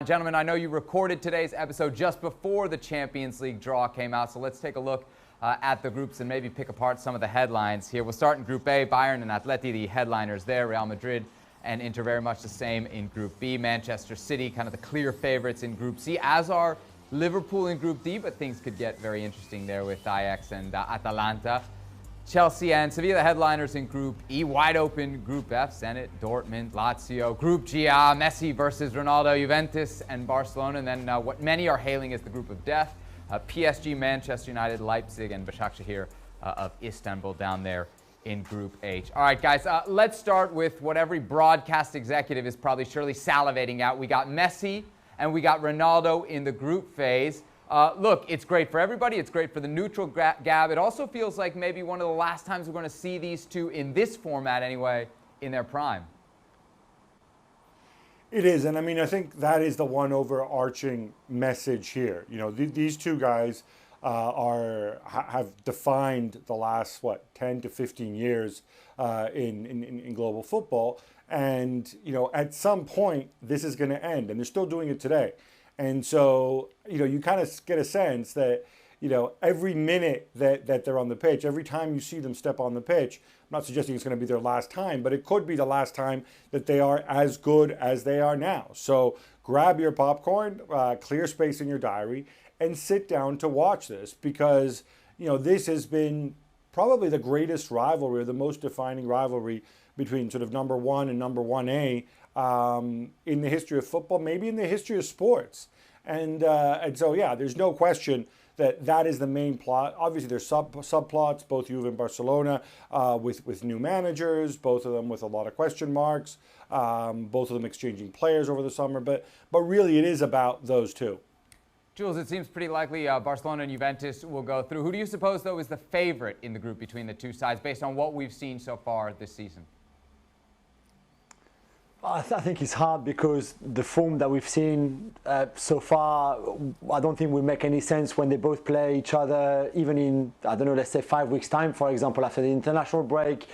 Gentlemen, I know you recorded today's episode just before the Champions League draw came out, so let's take a look at the groups and maybe pick apart some of the headlines here. We'll start in Group A, Bayern and Atleti, the headliners there. Real Madrid and Inter very much the same in Group B. Manchester City, kind of the clear favorites in Group C, as are Liverpool in Group D, but things could get very interesting there with Ajax and Atalanta. Chelsea and Sevilla, the headliners in Group E. Wide open Group F, Zenit, Dortmund, Lazio. Group G, Messi versus Ronaldo, Juventus and Barcelona. And then what many are hailing as the group of death, PSG, Manchester United, Leipzig, and Başakşehir of Istanbul down there in Group H. All right, guys, let's start with what every broadcast executive is probably surely salivating out. We got Messi and we got Ronaldo in the group phase. Look, it's great for everybody. It's great for the neutral Gab. It also feels like maybe one of the last times we're going to see these two in this format anyway, in their prime. It is, and I mean, I think that is the one overarching message here. You know, these two guys have defined the last 10 to 15 years in global football, and you know, at some point this is going to end, and they're still doing it today. And so, you know, you kind of get a sense that, you know, every minute that they're on the pitch, every time you see them step on the pitch, I'm not suggesting it's going to be their last time, but it could be the last time that they are as good as they are now. So grab your popcorn, clear space in your diary, and sit down to watch this because, you know, this has been probably the greatest rivalry, or the most defining rivalry between sort of number one and number 1A in the history of football, maybe in the history of sports. And so, yeah, there's no question that is the main plot. Obviously, there's subplots, both Juve and Barcelona, with new managers, both of them with a lot of question marks, both of them exchanging players over the summer. But really, it is about those two. Jules, it seems pretty likely Barcelona and Juventus will go through. Who do you suppose, though, is the favorite in the group between the two sides based on what we've seen so far this season? I think it's hard because the form that we've seen so far, I don't think will make any sense when they both play each other, even in, I don't know, let's say 5 weeks' time, for example, after the international break.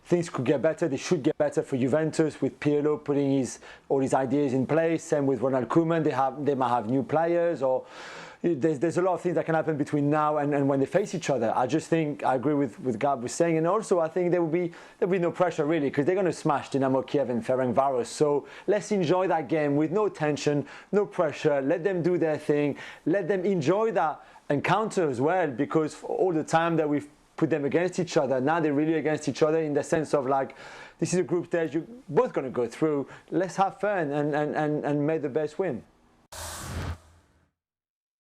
Things could get better. They should get better for Juventus with Pirlo putting all his ideas in place. Same with Ronald Koeman. They might have new players, or there's a lot of things that can happen between now and when they face each other. I just think I agree with Gab was saying, and also I think there'll be no pressure really because they're going to smash Dynamo Kiev and Ferencvaros. So let's enjoy that game with no tension, no pressure. Let them do their thing. Let them enjoy that encounter as well, because for all the time that we've put them against each other, now they're really against each other in the sense of like, this is a group stage you're both going to go through. Let's have fun and make the best win.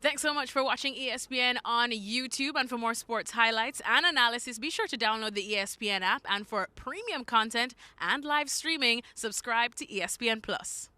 Thanks so much for watching ESPN on YouTube. And for more sports highlights and analysis, be sure to download the ESPN app. And for premium content and live streaming, subscribe to ESPN Plus.